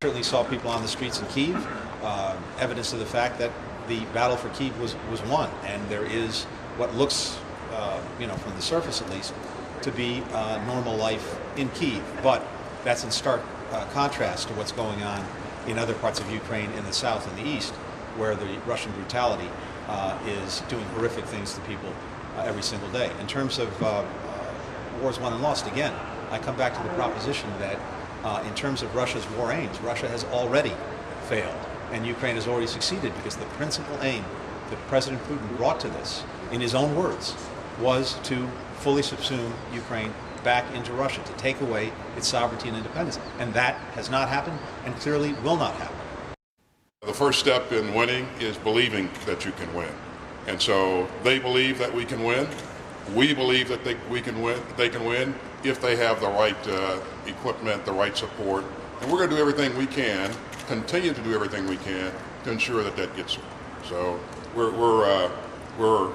Certainly saw people on the streets in Kyiv, evidence of the fact that the battle for Kyiv was won, and there is what looks, from the surface at least, to be normal life in Kyiv. But that's in stark contrast to what's going on in other parts of Ukraine in the south and the east, where the Russian brutality is doing horrific things to people every single day. In terms of wars won and lost, again, I come back to the proposition that in terms of Russia's war aims, Russia has already failed, and Ukraine has already succeeded, because the principal aim that President Putin brought to this, in his own words, was to fully subsume Ukraine back into Russia, to take away its sovereignty and independence. And that has not happened, and clearly will not happen. The first step in winning is believing that you can win. And so they believe that we can win. We believe that they can win if they have the right equipment, the right support. And we're going to do everything we can, continue to do everything we can to ensure that that gets through. So we're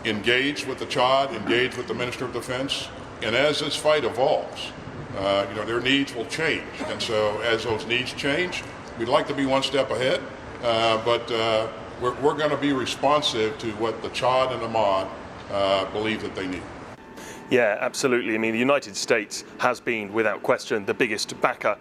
engaged with the Chad, engaged with the Minister of Defense, and as this fight evolves, their needs will change. And so as those needs change, we'd like to be one step ahead, but we're going to be responsive to what the Chad and the Ahmad believe that they need. Yeah, absolutely. I mean, the United States has been, without question, the biggest backer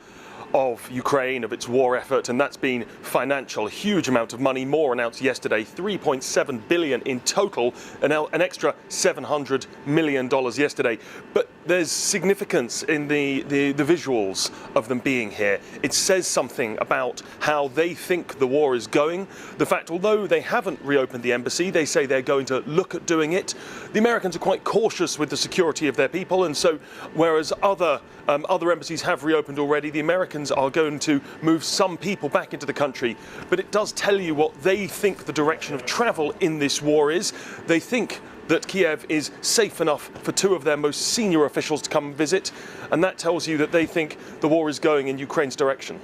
of Ukraine, of its war effort, and that's been financial. A huge amount of money, more announced yesterday, $3.7 billion in total, an extra $700 million yesterday. But there's significance in the visuals of them being here. It says something about how they think the war is going. The fact, although they haven't reopened the embassy, they say they're going to look at doing it. The Americans are quite cautious with the security of their people, and so whereas other embassies have reopened already, the Americans are going to move some people back into the country. But it does tell you what they think the direction of travel in this war is. They think that Kiev is safe enough for two of their most senior officials to come and visit, and that tells you that they think the war is going in Ukraine's direction.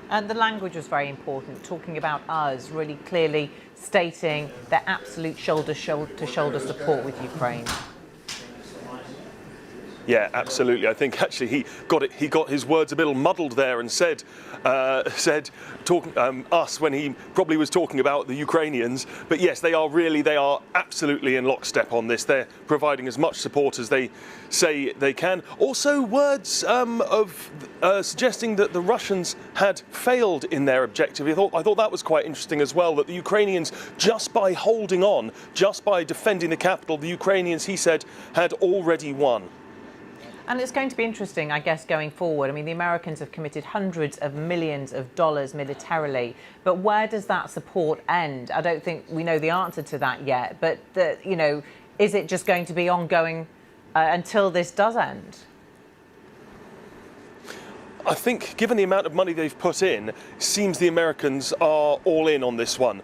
And the language was very important, talking about us, really clearly stating their absolute shoulder-to-shoulder support with Ukraine. Yeah, absolutely. I think actually he got his words a little muddled there and said us when he probably was talking about the Ukrainians. But yes, they are absolutely in lockstep on this. They're providing as much support as they say they can. Also, words of suggesting that the Russians had failed in their objective. I thought that was quite interesting as well, that the Ukrainians, just by holding on, just by defending the capital, the Ukrainians, he said, had already won. And it's going to be interesting, I guess, going forward. I mean, the Americans have committed hundreds of millions of dollars militarily, but where does that support end? I don't think we know the answer to that yet, but, is it just going to be ongoing until this does end? I think, given the amount of money they've put in, it seems the Americans are all in on this one.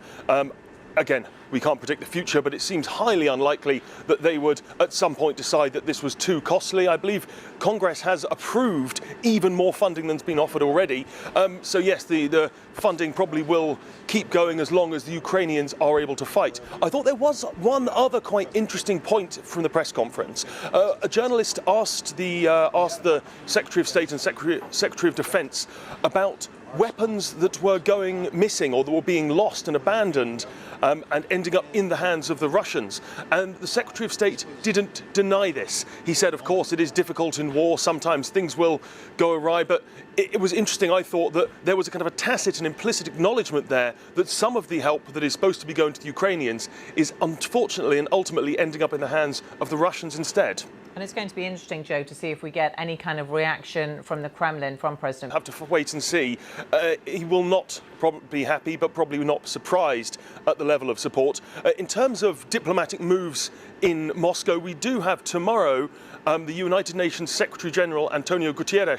Again, we can't predict the future, but it seems highly unlikely that they would at some point decide that this was too costly. I believe Congress has approved even more funding than's been offered already. So yes, the funding probably will keep going as long as the Ukrainians are able to fight. I thought there was one other quite interesting point from the press conference. A journalist asked the Secretary of State and Secretary of Defense about weapons that were going missing or that were being lost and abandoned and ending up in the hands of the Russians. And the Secretary of State didn't deny this. He said, of course, it is difficult in war. Sometimes things will go awry. But it was interesting, I thought, that there was a kind of a tacit and implicit acknowledgement there that some of the help that is supposed to be going to the Ukrainians is unfortunately and ultimately ending up in the hands of the Russians instead. And it's going to be interesting, Joe, to see if we get any kind of reaction from the Kremlin, from President. Have to wait and see. He will not probably be happy, but probably not surprised at the level of support. In terms of diplomatic moves in Moscow, we do have tomorrow the United Nations Secretary General Antonio Guterres